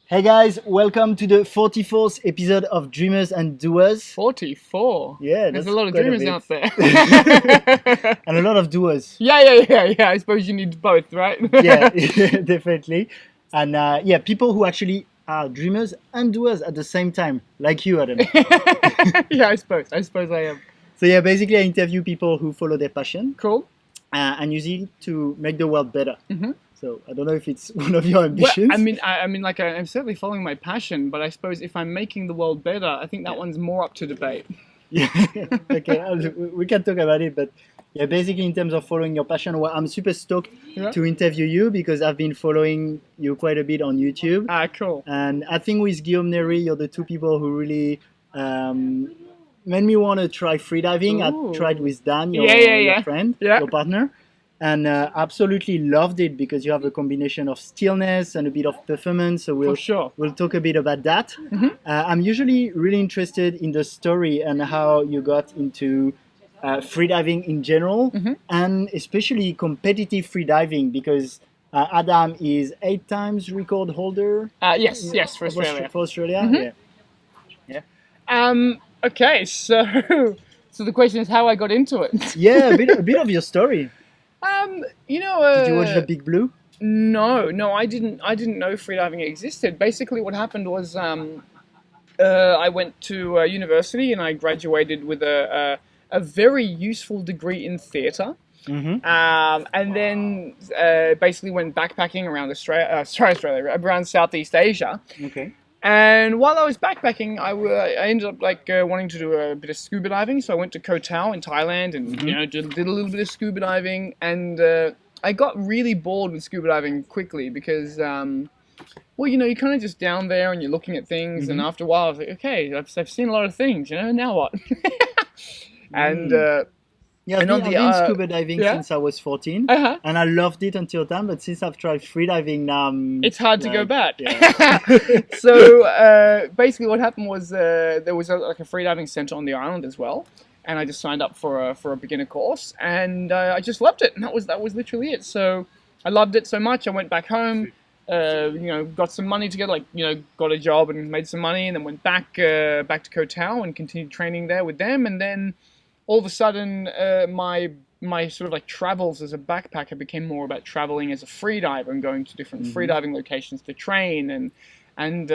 Hey guys, welcome to the 44th episode of Dreamers and Doers. 44? Yeah, There's that's a lot of quite dreamers bit. out there. And a lot of doers. Yeah. I suppose you need both, right? Yeah, definitely. And yeah, people who actually are dreamers and doers at the same time, like you, Adam. Yeah, I suppose I am. So yeah, basically I interview people who follow their passion Cool. and use it to make the world better. Mm-hmm. So I don't know if it's one of your Well, ambitions. I'm certainly following my passion, but I suppose if I'm making the world better, I think that one's more up to debate. Yeah, okay, we can talk about it, but yeah, basically in terms of following your passion, well, I'm super stoked to interview you because I've been following you quite a bit on YouTube. Cool. And I think with Guillaume Nery, you're the two people who really made me want to try freediving. Ooh. I tried with Dan, your friend, your partner, and absolutely loved it because you have a combination of stillness and a bit of performance. So we'll talk a bit about that. Mm-hmm. I'm usually really interested in the story and how you got into freediving in general, and especially competitive freediving because Adam is 8 times record holder. Yes, for Australia. For Australia, Mm-hmm. Yeah. Okay, so the question is how I got into it. Yeah, a bit of your story. Did you watch The Big Blue? No, I didn't know freediving existed. Basically, what happened was I went to university and I graduated with a very useful degree in theatre. Mm-hmm. And then basically went backpacking around Australia, around Southeast Asia. Okay. And while I was backpacking, I ended up wanting to do a bit of scuba diving. So I went to Koh Tao in Thailand and did a little bit of scuba diving. And I got really bored with scuba diving quickly because, you're kind of just down there and you're looking at things. And after a while, I was like, okay, I've seen a lot of things. Now what? And I've been scuba diving since I was 14, and I loved it until then. But since I've tried freediving now, it's hard to go back. Yeah. So basically, what happened was there was a freediving center on the island as well, and I just signed up for a beginner course, and I just loved it, and that was literally it. So I loved it so much, I went back home. Got some money together, got a job and made some money, and then went back to Koh Tao and continued training there with them, and then all of a sudden, my sort of travels as a backpacker became more about traveling as a freediver and going to different freediving locations to train, and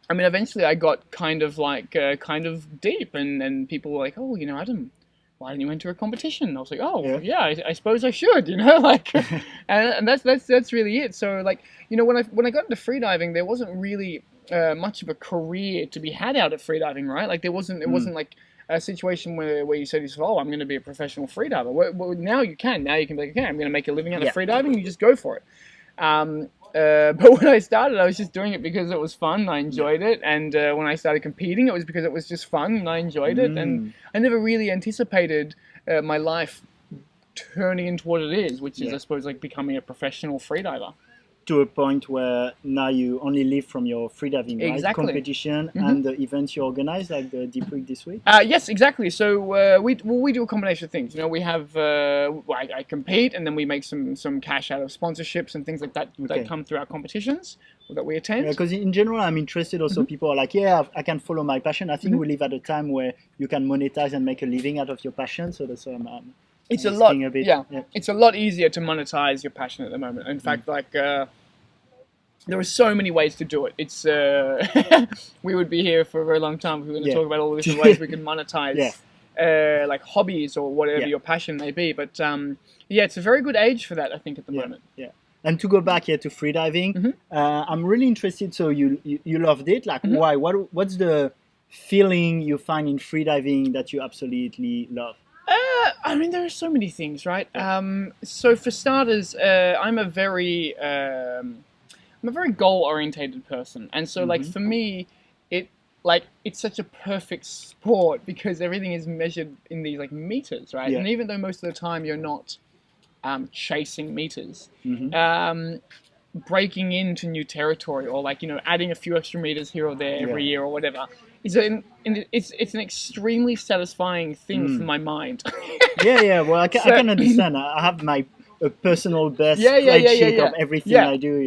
eventually I got kind of deep, and people were like, oh, Adam, why didn't you enter a competition? I was like, I suppose I should, and that's really it. So when I got into freediving, there wasn't really much of a career to be had out of freediving, right? It wasn't a situation where you said to yourself, oh, I'm going to be a professional freediver. Well, now you can. Now you can be like, okay, I'm going to make a living out of freediving. You just go for it. But when I started, I was just doing it because it was fun. I enjoyed it. And when I started competing, it was because it was just fun and I enjoyed it. And I never really anticipated my life turning into what it is, which is, I suppose, becoming a professional freediver. To a point where now you only live from your freediving, right? Competition and the events you organize, like the Deep Week this week? Yes, exactly. So we do a combination of things. We have I compete, and then we make some cash out of sponsorships and things like that that come through our competitions that we attend. Because in general, I'm interested also. People are like, I can follow my passion. I think we live at a time where you can monetize and make a living out of your passion. So that's it's a lot. It's a lot easier to monetize your passion at the moment. In fact, there are so many ways to do it. It's we would be here for a very long time if we were going to talk about all the different ways we can monetize hobbies or whatever your passion may be. But it's a very good age for that, I think, at the moment. Yeah. And to go back to freediving, I'm really interested. So you loved it. Why? What's the feeling you find in freediving that you absolutely love? There are so many things, right? So for starters, I'm a very goal-orientated person, and so for me, it's such a perfect sport because everything is measured in these meters, right? And even though most of the time you're not chasing meters, breaking into new territory or adding a few extra meters here or there every year or whatever it's an extremely satisfying thing for my mind. Well, I can understand. I have my personal best spreadsheet of everything I do.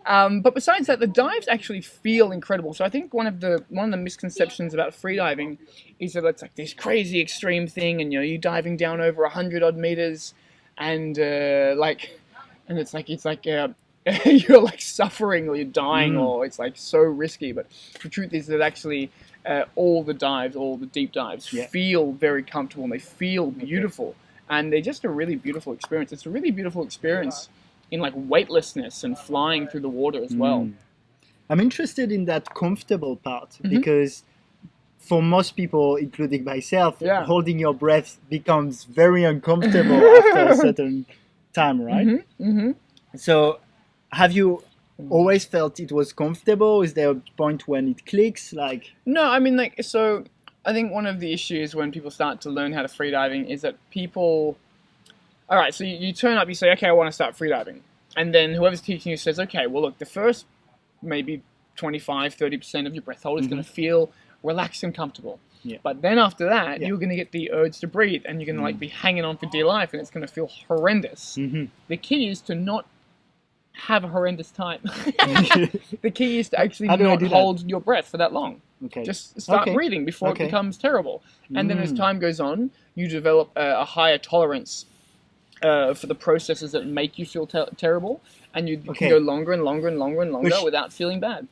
But besides that, the dives actually feel incredible. So I think one of the misconceptions about freediving is that it's like this crazy extreme thing, and you're diving down over 100 odd meters, and it's like you're like suffering or you're dying or it's like so risky. But the truth is that actually all the deep dives feel very comfortable and they feel beautiful, and they're just a really beautiful experience. It's a really beautiful experience in like weightlessness and flying through the water as well. I'm interested in that comfortable part because for most people, including myself, holding your breath becomes very uncomfortable after a certain time, right? So have you always felt it was comfortable? Is there a point when it clicks? No, I mean, so I think one of the issues when people start to learn how to freediving is that people, all right, so you turn up, you say, okay, I want to start freediving. And then whoever's teaching you says, okay, well, look, the first maybe 25, 30% of your breath hold is going to feel relaxed and comfortable. Yeah. But then after that, you're going to get the urge to breathe and you're going to like be hanging on for dear life and it's going to feel horrendous. The key is to not have a horrendous time. The key is to actually not hold your breath for that long. Okay. Just start breathing before it becomes terrible. And then as time goes on, you develop a higher tolerance for the processes that make you feel terrible, and you can go longer and longer and longer and longer without feeling bad.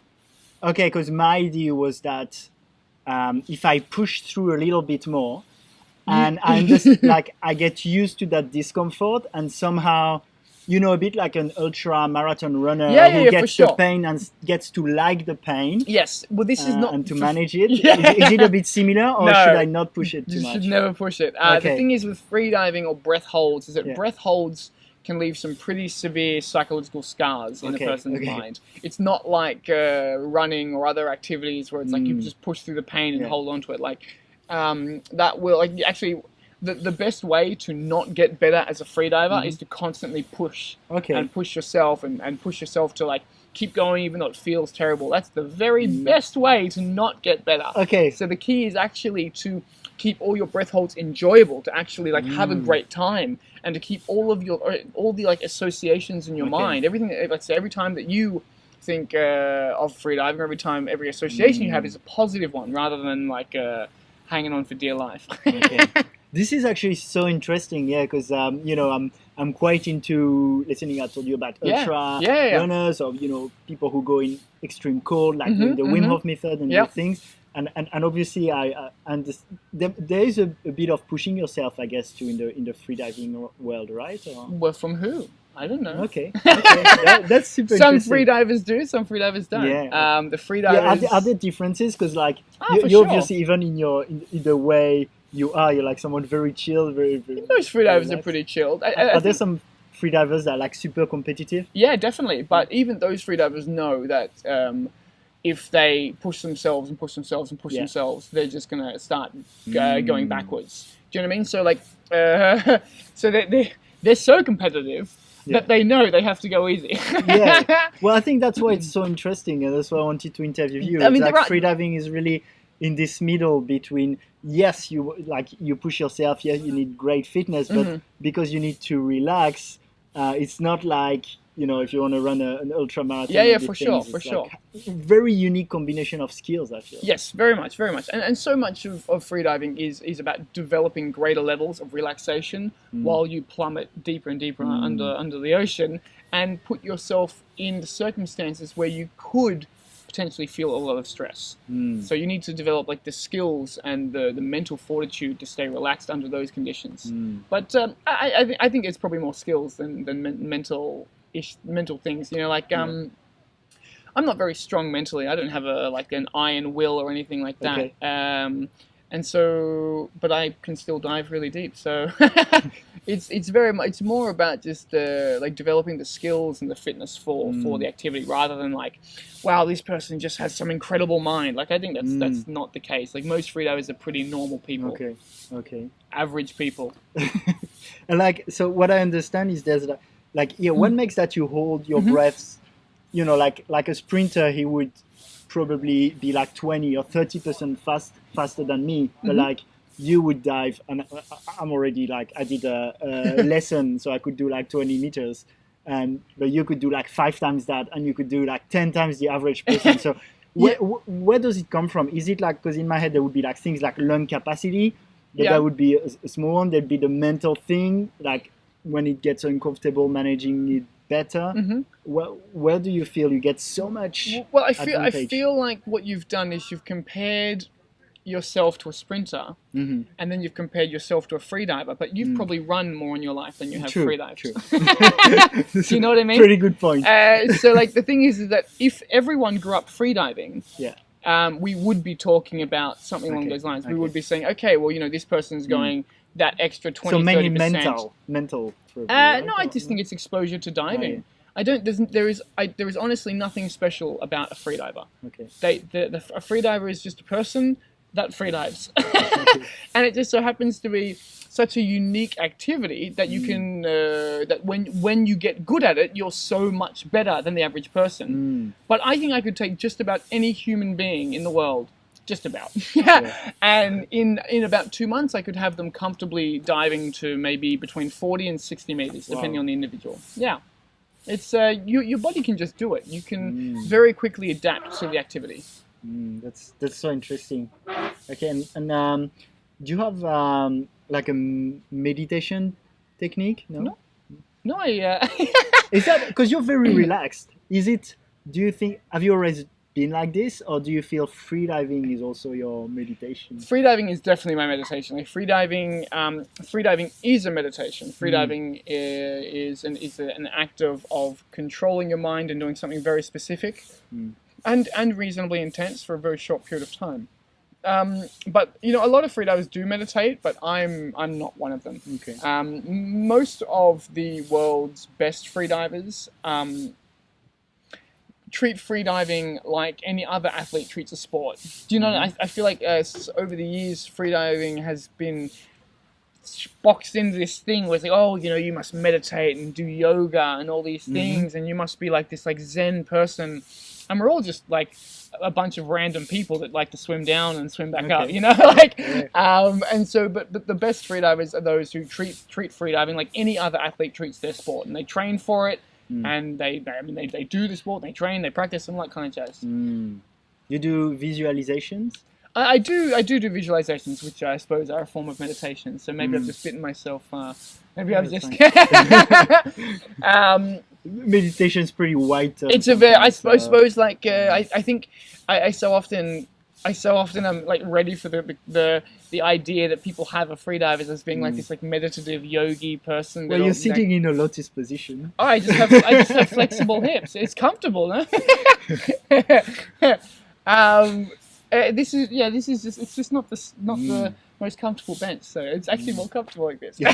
Okay, because my idea was that if I push through a little bit more, and I'm just like I get used to that discomfort, and somehow, a bit like an ultra marathon runner who gets the pain and gets to like the pain. Yes, well, this is not and to manage it. Is it a bit similar, or should I not push it too much? You should never push it. The thing is with freediving or breath holds is that breath holds can leave some pretty severe psychological scars in a person's mind. It's not like running or other activities where it's like you just push through the pain and hold on to it. Like that will actually. The best way to not get better as a freediver is to constantly push and push yourself and push yourself to like keep going even though it feels terrible. That's the very best way to not get better. Okay. So the key is actually to keep all your breath holds enjoyable, to actually like have a great time and to keep all the like associations in your mind. Everything, let's say every time that you think of freediving, every association you have is a positive one rather than like hanging on for dear life. This is actually so interesting, because I'm quite into listening. I told you about ultra runners, or people who go in extreme cold, like the Wim Hof method and those things. And obviously, I understand there is a bit of pushing yourself, I guess, too in the freediving world, right? Or? Well, from who? I don't know. Okay. That's super some interesting. Freedivers do, some freedivers don't. Yeah. The freedivers... Are there differences? Because you obviously, even in the way you're like someone very chill, very most freedivers are pretty chilled. Are there some freedivers that are like super competitive? Yeah, definitely. But even those freedivers know that if they push themselves and push themselves and push themselves, they're just going to start going backwards. Do you know what I mean? So like, so they're so competitive that they know they have to go easy. Well, I think that's why it's so interesting, and that's why I wanted to interview you. Freediving is really in this middle between, yes, you push yourself, yes, you need great fitness, but because you need to relax, it's not like, if you want to run an ultra marathon. For sure. Very unique combination of skills, I feel. Yes, very much. And so much of freediving is about developing greater levels of relaxation while you plummet deeper and deeper under the ocean and put yourself in the circumstances where you could potentially feel a lot of stress. So you need to develop like the skills and the mental fortitude to stay relaxed under those conditions. But I think it's probably more skills than mental things. I'm not very strong mentally. I don't have an iron will or anything like that. And so, but I can still dive really deep. So it's more about just like developing the skills and the fitness for the activity rather than like, wow, this person just has some incredible mind. Like I think that's not the case. Like most freedivers are pretty normal people. Okay. Average people. And so what I understand is there's what makes that you hold your breaths, like a sprinter, he would probably be like 20 or 30% faster than me, but like you would dive, and I'm already like, I did a lesson, so I could do like 20 meters, but you could do like 5 times that, and you could do like 10 times the average person. So where does it come from? Is it like, because in my head there would be like things like lung capacity, but that would be a small one. There'd be the mental thing, like when it gets uncomfortable, managing it better. Where do you feel you get so much Well, I advantage? feel like what you've done is you've compared yourself to a sprinter, and then you've compared yourself to a freediver, but you've probably run more in your life than you have freedived. True. Do you know what I mean? Pretty good point. So like the thing is that if everyone grew up freediving, we would be talking about something along those lines. We would be saying, okay, well, you know, this person's going that extra 20, so mainly 30%. mental. No, I just think it's exposure to diving. There is honestly nothing special about a freediver. A freediver is just a person that freedives. And it just so happens to be such a unique activity that you can, that when you get good at it, you're so much better than the average person. But I think I could take just about any human being in the world, just about, and in about 2 months, I could have them comfortably diving to maybe between 40 and 60 meters, depending on the individual. It's your body can just do it. You can very quickly adapt to the activity. That's so interesting. Okay, and do you have like a meditation technique? No, Is that because you're very relaxed? Is it? Do you think? Have you always been like this, or do you feel freediving is also your meditation? Freediving is definitely my meditation. Like freediving is a meditation. Freediving is an act of controlling your mind and doing something very specific. And reasonably intense for a very short period of time. But you know, a lot of freedivers do meditate, but I'm not one of them. Most of the world's best freedivers treat freediving like any other athlete treats a sport. Do you know? I feel like over the years, freediving has been boxed into this thing where it's like, oh, you know, you must meditate and do yoga and all these things, and you must be like this like Zen person. And we're all just like a bunch of random people that like to swim down and swim back up, you know, like, and so, but the best freedivers are those who treat freediving like any other athlete treats their sport, and they train for it, and they do the sport, they train, they practice, and all that kind of jazz. You do visualizations? I do visualizations, which I suppose are a form of meditation. So maybe I've just bitten myself. Maybe I've just. Meditation's pretty wide. It's a very. I suppose like I think I so often I'm like ready for the idea that people have of freedivers as being like this like meditative yogi person. Well, you're sitting in a lotus position. Oh, I just have flexible hips. It's comfortable, no? This is just, it's just not the most comfortable bench, so it's actually more comfortable like this. But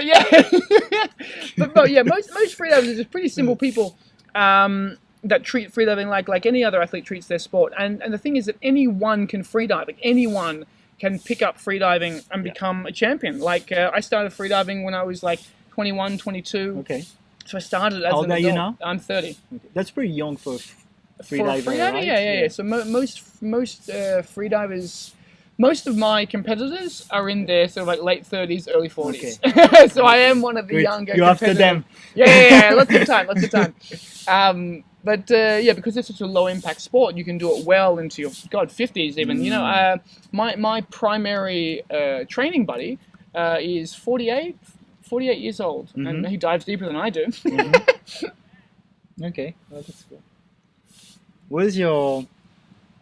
yeah, but yeah, most freedivers are just pretty simple people that treat freediving like any other athlete treats their sport. And the thing is that anyone can freedive. Like anyone can pick up freediving and become a champion. Like I started freediving when I was like 21, 22. Okay. So I started as How old an are adult. you now? I'm 30. Okay. That's pretty young for freediver, freediver, right? yeah. So most freedivers, most of my competitors are in their sort of like late 30s, early 40s. Okay. So I am one of the younger. You're after them. Yeah. Lots of time. But because it's such a low impact sport, you can do it well into your 50s even. You know, my primary training buddy is 48 years old, and he dives deeper than I do. Okay, well, that's cool. What is your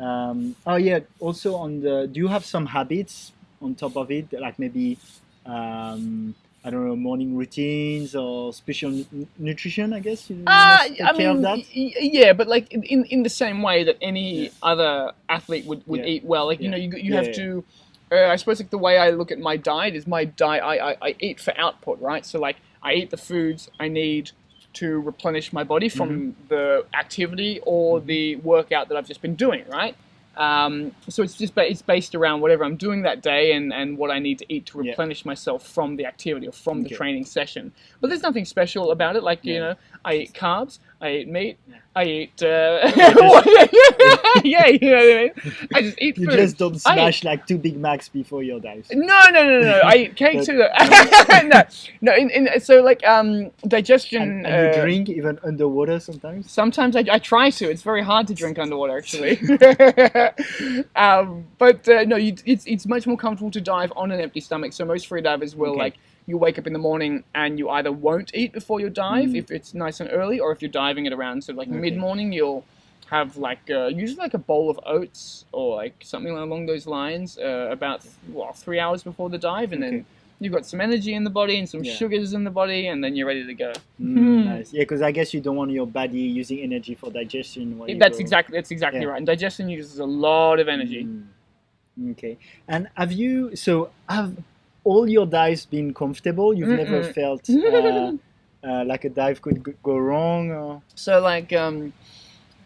also on the, do you have some habits on top of it, like maybe I don't know, morning routines or special nutrition, I guess? Take care of that? Yeah, but like in the same way that any other athlete would eat well. Like, you know, you have to, I suppose like the way I look at my diet is my diet, I eat for output, right? So like I eat the foods I need to replenish my body from the activity or the workout that I've just been doing, right? So it's based around whatever I'm doing that day and what I need to eat to replenish myself from the activity or from the training session. But there's nothing special about it. Like, you know, I eat carbs, I eat meat. Yeah. I eat. just- Yeah, you know what I mean. I just eat You food. just don't I eat- smash like 2 Big Macs before your dives. No. I eat cake But- too. No. So like digestion. And you drink even underwater sometimes? Sometimes I try to. It's very hard to drink underwater, actually. But no, it's much more comfortable to dive on an empty stomach. So most freedivers will Okay. like you wake up in the morning and you either won't eat before you dive if it's nice and early, or if you're diving at around sort of like mid morning, you'll have like usually like a bowl of oats or like something along those lines about 3 hours before the dive, and then you've got some energy in the body and some sugars in the body, and then you're ready to go. Nice. Yeah, because I guess you don't want your body using energy for digestion. When That's you go. exactly right. And digestion uses a lot of energy. Okay. And have all your dives been comfortable? You've never felt like a dive could go wrong? Or? So like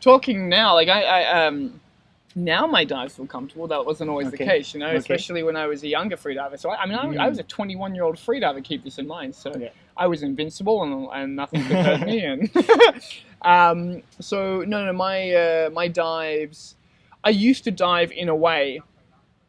talking now, like I now my dives feel comfortable. That wasn't always the case, you know, especially when I was a younger freediver. So I was a 21-year-old freediver, keep this in mind. So I was invincible and nothing could hurt me. And so no, my dives, I used to dive in a way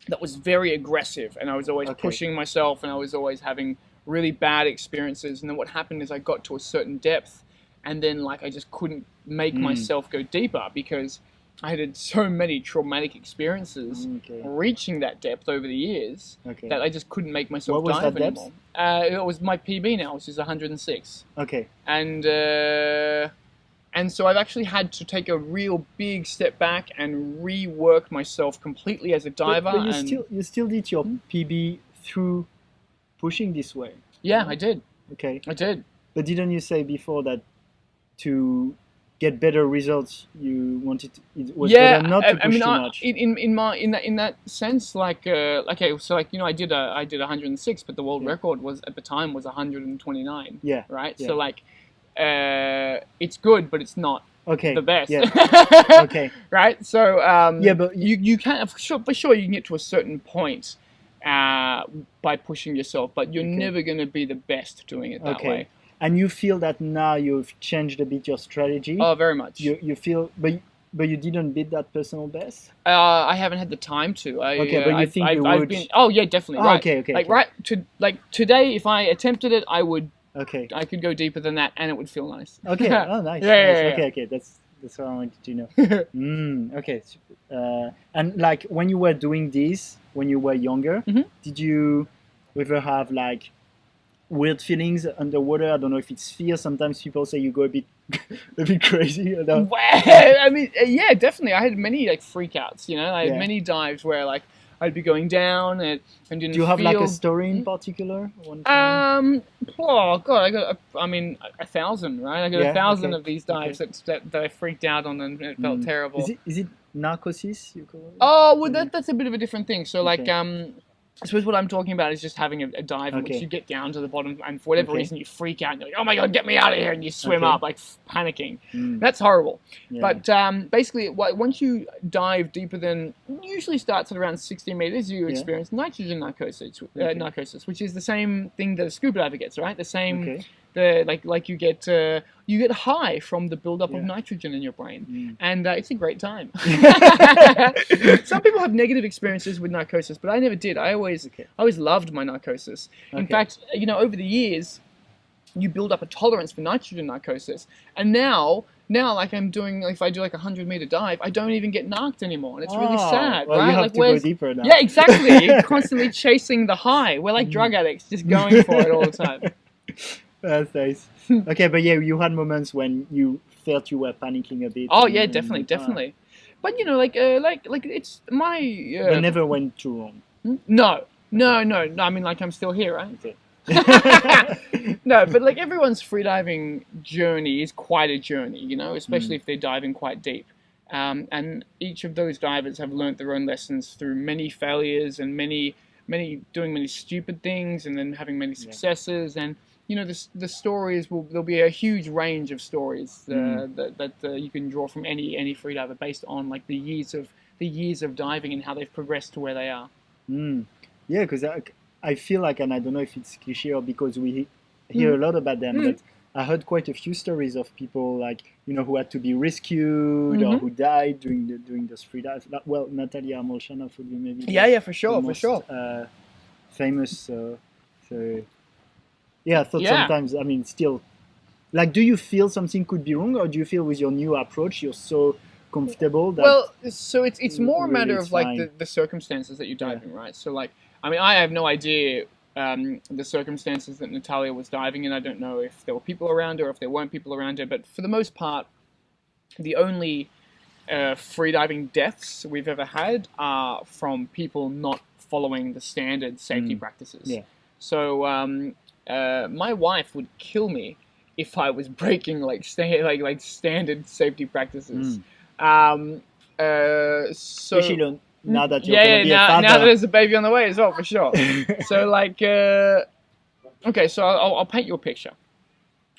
that was very aggressive, and I was always pushing myself, and I was always having really bad experiences. And then what happened is I got to a certain depth, and then like I just couldn't make myself go deeper because I had so many traumatic experiences reaching that depth over the years that I just couldn't make myself dive anymore. It was my PB now, which is 106. Okay. And so I've actually had to take a real big step back and rework myself completely as a diver. But you still did your PB through pushing this way. Yeah, I did. Okay. I did. But didn't you say before that to get better results, you wanted it was better not to push too much? In that sense, like okay, so like I did 106, but the world record was at the time was 129. Yeah. Right. Yeah. So like. It's good, but it's not the best. Yeah. Okay. Right. So but you can for sure you can get to a certain point by pushing yourself, but you're never going to be the best doing it that way. And you feel that now you've changed a bit your strategy? Oh, very much. You feel, but you didn't beat that personal best? I haven't had the time to. But you think you would? Oh yeah, definitely. Oh, right. Okay. Like today, if I attempted it, I would. Okay. I could go deeper than that, and it would feel nice. Okay. Oh, nice. Yeah. Okay. That's what I wanted to know. Okay. And like when you were doing this, when you were younger, did you ever have like weird feelings underwater? I don't know if it's fear. Sometimes people say you go a bit crazy. Well, I mean, yeah, definitely. I had many like freakouts. You know, I had many dives where like I'd be going down and didn't. Do you have feel... like a story in particular? Oh god, I got 1,000, right? I got 1,000 of these dives that I freaked out on and it felt terrible. Is it Narcosis you call it? Oh, well, that's a bit of a different thing. So like I suppose what I'm talking about is just having a dive in which you get down to the bottom and for whatever reason you freak out and you're like, oh my god, get me out of here, and you swim up like panicking. That's horrible. But basically once you dive deeper than usually starts at around 60 meters, you experience nitrogen narcosis, which is the same thing that a scuba diver gets, right? The same like you get high from the buildup of nitrogen in your brain, and it's a great time. Some people have negative experiences with narcosis, but I never did. I always loved my narcosis. In fact, over the years, you build up a tolerance for nitrogen narcosis, and now like I'm doing, if I do like a 100-meter dive, I don't even get narked anymore, and it's really sad, well, right? You have like to go deeper now. Yeah, exactly. You're constantly chasing the high. We're like drug addicts, just going for it all the time. That's nice. Okay, but you had moments when you felt you were panicking a bit. Oh yeah, definitely. But like it's my. But never went too wrong. No. I mean, like I'm still here, right? Okay. No, but like everyone's freediving journey is quite a journey, especially if they're diving quite deep. And each of those divers have learnt their own lessons through many failures and many doing many stupid things, and then having many successes. And the stories there'll be a huge range of stories that you can draw from any freediver based on like the years of diving and how they've progressed to where they are. Yeah, because I feel like, and I don't know if it's cliche or because we hear a lot about them, but I heard quite a few stories of people like who had to be rescued or who died during those free dives. Well, Natalia Molchanov would be maybe Yeah, for the sure, most, for sure. Famous. So yeah, I thought Yeah. sometimes. I mean, still, like, do you feel something could be wrong, or do you feel with your new approach you're so comfortable that Well, so it's more a really matter it's of like fine? the circumstances that you dive Yeah. in, right? So like, I mean, I have no idea the circumstances that Natalia was diving in. I don't know if there were people around her or if there weren't people around her, but for the most part, the only freediving deaths we've ever had are from people not following the standard safety practices. Yeah. So my wife would kill me if I was breaking like standard safety practices. So Especially now that you're yeah, gonna be a now father. that there's a baby on the way as well, for sure. So like, okay, so I'll paint you a picture.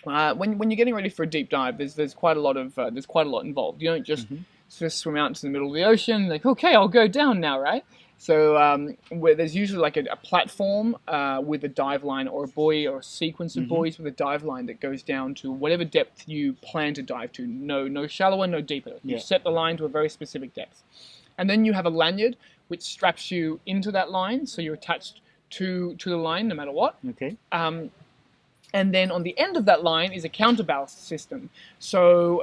When you're getting ready for a deep dive, there's quite a lot involved. You don't just sort of swim out into the middle of the ocean like, okay, I'll go down now, right? So where there's usually like a platform with a dive line or a buoy or a sequence of buoys with a dive line that goes down to whatever depth you plan to dive to. No shallower, no deeper. You set the line to a very specific depth. And then you have a lanyard which straps you into that line, so you're attached to the line no matter what. Okay. And then on the end of that line is a counterballast system. So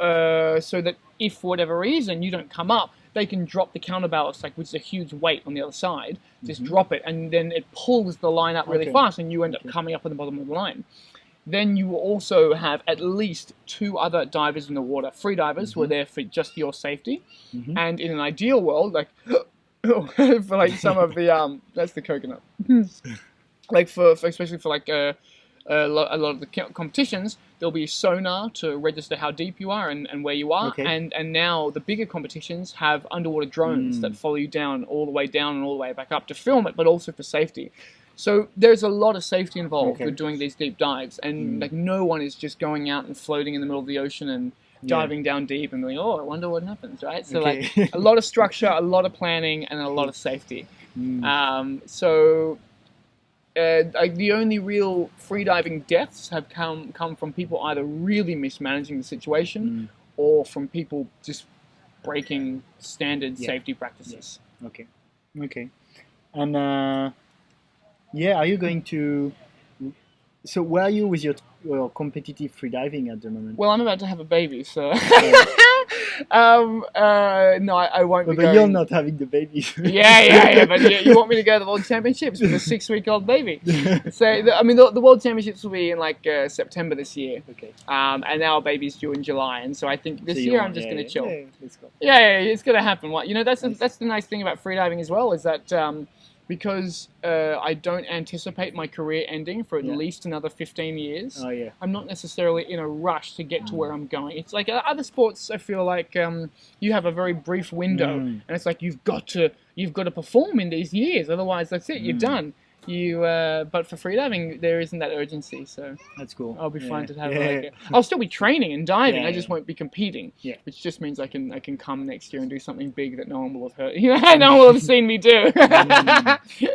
so that if for whatever reason you don't come up, they can drop the counterballast, like which is a huge weight on the other side, just drop it, and then it pulls the line up really fast, and you end up coming up at the bottom of the line. Then you will also have at least 2 other divers in the water, freedivers, who are there for just your safety. And in an ideal world, like for like some of the that's the coconut, like for especially for like a lot of the competitions, there'll be sonar to register how deep you are and where you are. Okay. And now the bigger competitions have underwater drones that follow you down all the way down and all the way back up to film it, but also for safety. So there's a lot of safety involved with doing these deep dives, and like no one is just going out and floating in the middle of the ocean and diving down deep and going, oh, I wonder what happens, right? So like a lot of structure, a lot of planning, and a lot of safety. So like the only real freediving deaths have come from people either really mismanaging the situation or from people just breaking standard safety practices. Okay. And are you going to? So where are you with your competitive freediving at the moment? Well, I'm about to have a baby, so no, I won't be But going. you're not having the baby. Yeah. But you want me to go to the World Championships with a 6-week-old baby? So I mean, the World Championships will be in like September this year. Okay. And our baby's due in July, and so I think this year I'm just going to chill. Yeah, let's go. Yeah, it's going to happen. Well, that's the nice thing about freediving as well, is that because I don't anticipate my career ending for at least another 15 years. Oh yeah. I'm not necessarily in a rush to get to where I'm going. It's like other sports. I feel like you have a very brief window, and it's like you've got to perform in these years. Otherwise, that's it. You're done. But for freediving, there isn't that urgency. So That's cool. I'll be fine to have I'll still be training and diving. Yeah, I just won't be competing. Yeah. Which just means I can come next year and do something big that no one will have heard. No one will have seen me do.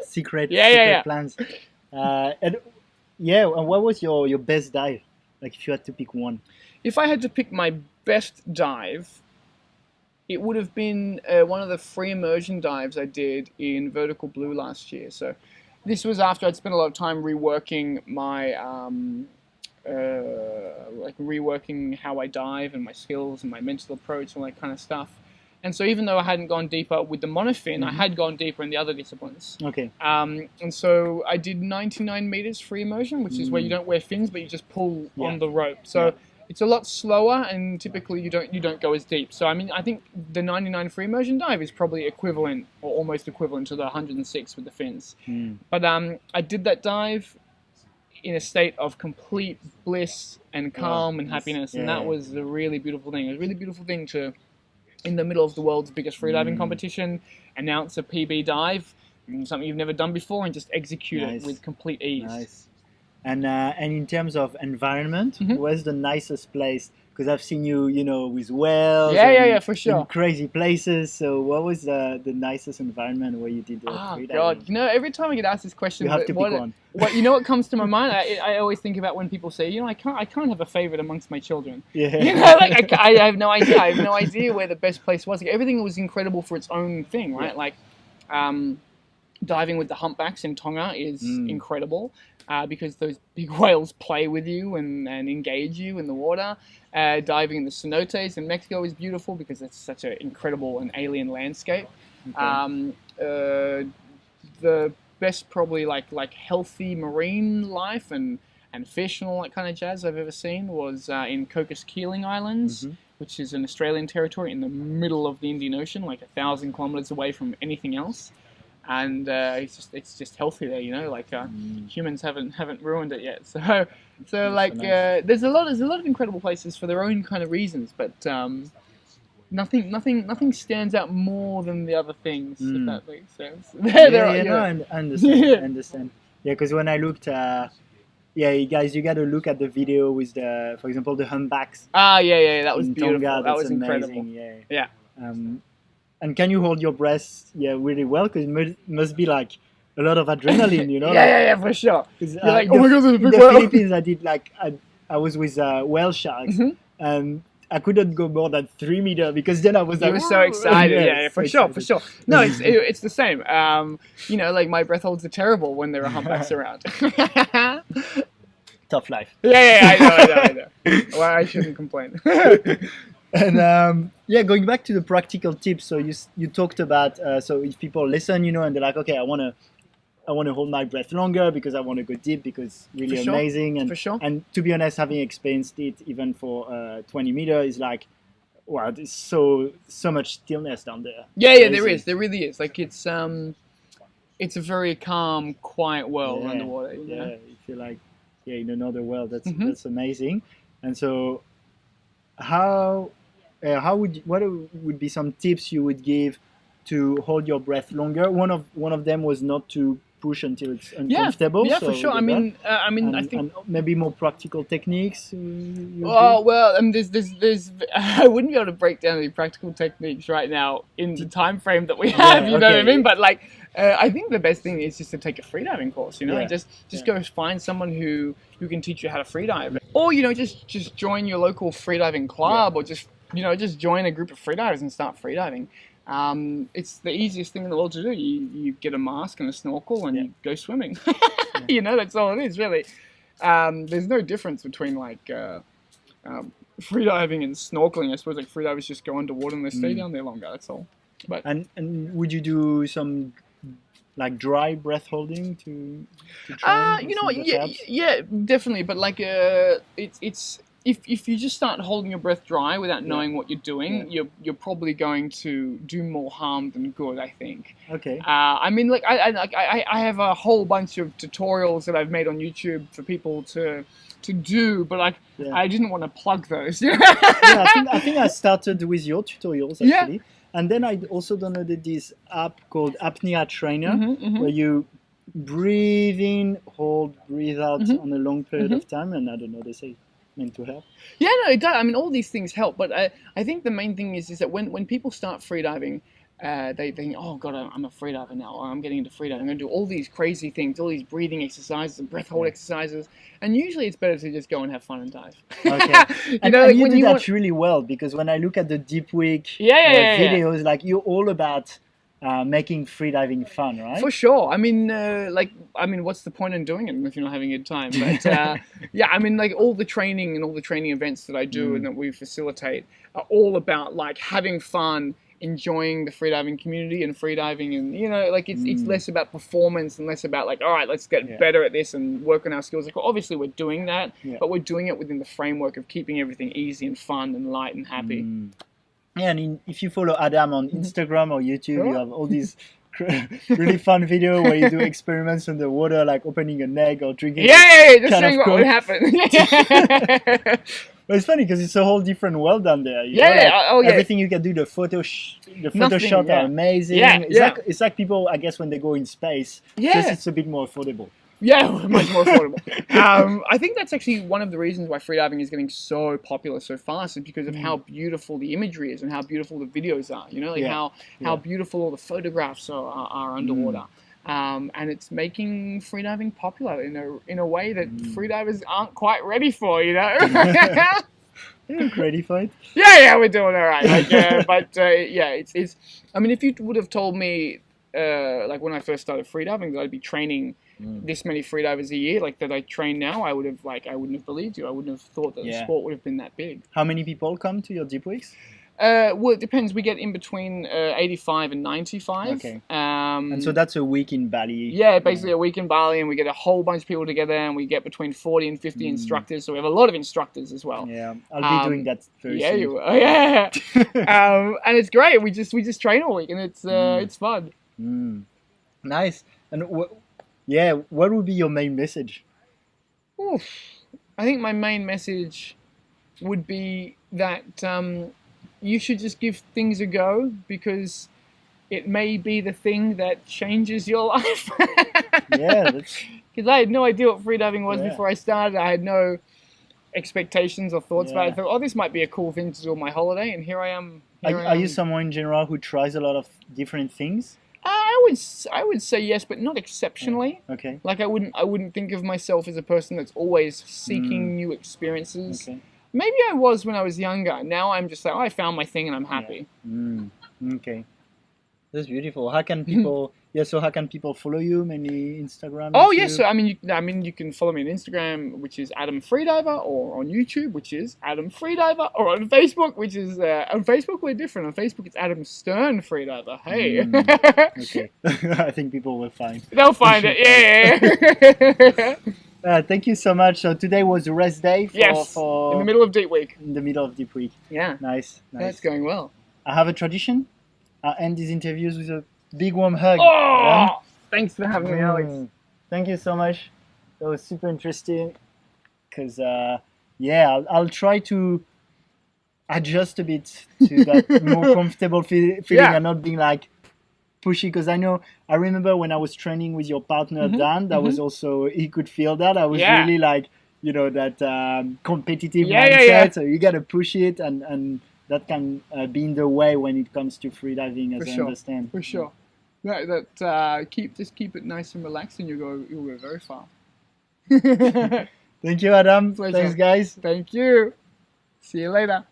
Secret plans. And what was your best dive? Like if you had to pick one. If I had to pick my best dive, it would have been one of the free immersion dives I did in Vertical Blue last year. So this was after I'd spent a lot of time reworking my reworking how I dive and my skills and my mental approach and all that kind of stuff. And so even though I hadn't gone deeper with the monofin, I had gone deeper in the other disciplines. Okay. And so I did 99 meters free immersion, which is where you don't wear fins, but you just pull on the rope. So it's a lot slower, and typically you don't go as deep. So I mean, I think the 99 free immersion dive is probably equivalent or almost equivalent to the 106 with the fins. But I did that dive in a state of complete bliss and calm and happiness, and that was a really beautiful thing. It was a really beautiful thing to, in the middle of the world's biggest freediving competition, announce a PB dive, something you've never done before, and just execute it with complete ease. Nice. And in terms of environment, where's the nicest place? because I've seen you, you know, with whales. Yeah, for sure. In crazy places. So, what was the nicest environment where you did freediving? God, you know, every time I get asked this question, you have to pick one. What you know, what comes to my mind? I always think about when people say, you know, I can't have a favorite amongst my children. Yeah. You know, like I have no idea. I have no idea where the best place was. Like, everything was incredible for its own thing, right? Yeah. Like, diving with the humpbacks in Tonga is incredible. Because those big whales play with you and engage you in the water. Diving in the cenotes in Mexico is beautiful because it's such an incredible and alien landscape. Okay. The best probably like healthy marine life and fish and all that kind of jazz I've ever seen was in Cocos Keeling Islands, which is an Australian territory in the middle of the Indian Ocean, like 1,000 kilometers away from anything else. And it's just healthy there, you know. Like humans haven't ruined it yet. So like nice. There's a lot of incredible places for their own kind of reasons, but nothing stands out more than the other things. If that makes sense. I understand. Yeah, because when I looked, guys, you got to look at the video with for example, the humpbacks. Yeah, that was beautiful. Tonga, that was amazing. Incredible. Yeah. And can you hold your breath, really well? Because it must be like a lot of adrenaline, you know? yeah, for sure. You're like, oh my God, there's a big whale. In the Philippines, I did I was with whale sharks, and I couldn't go more than 3 meters because then I was like, you were so excited. Yeah, for sure. No, it's the same. You know, like my breath holds are terrible when there are humpbacks around. Tough life. Yeah, I know. Well, I shouldn't complain. And going back to the practical tips. So you talked about so if people listen, you know, and they're like, okay, I want to hold my breath longer because I want to go deep because really amazing. And for sure. And to be honest, having experienced it even for 20 meters is like, wow, there's so much stillness down there. Yeah, there really is. Like it's a very calm, quiet world underwater. You know? You feel like in another world. That's amazing. And so what would be some tips you would give to hold your breath longer? One of them was not to push until it's uncomfortable. Yeah, for sure. I mean, I think and maybe more practical techniques. There's I wouldn't be able to break down the practical techniques right now in the time frame that we have. You know what I mean? But like, I think the best thing is just to take a freediving course. You know, just go find someone who can teach you how to freedive, or you know, just join your local freediving club, or just join a group of freedivers and start freediving. It's the easiest thing in the world to do. You get a mask and a snorkel and you go swimming. You know, that's all it is, really. There's no difference between like freediving and snorkeling. I suppose like freedivers just go underwater and they stay down there longer. That's all. But and would you do some like dry breath holding to train? You know what? Yeah, definitely. But like it's. If you just start holding your breath dry without knowing what you're doing, you're probably going to do more harm than good, I think. Okay. I mean, like I have a whole bunch of tutorials that I've made on YouTube for people to do, but like I didn't want to plug those. I think I started with your tutorials actually. Yeah. And then I also downloaded this app called Apnea Trainer, where you breathe in, hold, breathe out on a long period of time, and I don't know, they say meant to help. Yeah, no, it does. I mean, all these things help, but I think the main thing is that when people start freediving, they think, oh God, I'm a freediver now, or I'm getting into freediving. I'm going to do all these crazy things, all these breathing exercises and breath hold exercises, and usually it's better to just go and have fun and dive. Okay. And you do that really well, because when I look at the Deep Week videos, like you're all about making freediving fun, right? For sure. I mean, what's the point in doing it if you're not having a good time? But I mean, like all the training and all the training events that I do and that we facilitate are all about like having fun, enjoying the freediving community and freediving, and you know, like it's less about performance and less about like, all right, let's get better at this and work on our skills. Like, well, obviously we're doing that, but we're doing it within the framework of keeping everything easy and fun and light and happy. Yeah, and if you follow Adam on Instagram or YouTube, you have all these really fun videos where you do experiments underwater, like opening an egg or drinking. Just seeing what would happen. But it's funny because it's a whole different world down there. Everything you can do, the photo shots are amazing. It's like people, I guess, when they go in space, just it's a bit more affordable. Yeah, much more affordable. I think that's actually one of the reasons why freediving is getting so popular so fast, is because of how beautiful the imagery is and how beautiful the videos are. You know, like how beautiful all the photographs are underwater. And it's making freediving popular in a way that freedivers aren't quite ready for. You know. You're ready for it? Yeah, we're doing all right. Like, yeah, it's. I mean, if you would have told me, like when I first started freediving, that I'd be training this many freedivers a year, like that I train now, I wouldn't have believed you. I wouldn't have thought that the sport would have been that big. How many people come to your deep weeks? Well, it depends. We get in between 85 and 95. Okay. And so that's a week in Bali. Yeah, basically a week in Bali, and we get a whole bunch of people together, and we get between 40 and 50 instructors. So we have a lot of instructors as well. Yeah, I'll be doing that very soon. You will. Yeah. And it's great. We just train all week, and it's fun. Nice. And what would be your main message? Oof. I think my main message would be that you should just give things a go, because it may be the thing that changes your life. Yeah. Because I had no idea what freediving was before I started. I had no expectations or thoughts about it. I thought, oh, this might be a cool thing to do on my holiday, and here I am. Are you someone in general who tries a lot of different things? I would say yes, but not exceptionally. Okay. Like I wouldn't think of myself as a person that's always seeking new experiences. Okay. Maybe I was when I was younger. Now I'm just like, oh, I found my thing and I'm happy. Okay. That's beautiful. How can people? So how can people follow you? Mainly Instagram. Oh yes. So I mean, you can follow me on Instagram, which is Adam Freediver, or on YouTube, which is Adam Freediver, or on Facebook, which is on Facebook we're different. On Facebook it's Adam Stern Freediver. Hey. Okay. I think people will find. They'll find it. Yeah. Thank you so much. So today was a rest day. For in the middle of Deep Week. In the middle of Deep Week. Yeah. Nice. That's going well. I have a tradition. I end these interviews with a big warm hug. Oh, thanks for having me, Alex. Thank you so much. That was super interesting. Because I'll try to adjust a bit to that more comfortable feeling and not being like pushy. Because I remember when I was training with your partner Dan, that was also, he could feel that. I was really like, that competitive mindset. Yeah. So you gotta push it, and that can be in the way when it comes to freediving, as I understand. For sure. Keep it nice and relaxed, and you'll go very far. Thank you, Adam. Pleasure. Thanks, guys. Thank you. See you later.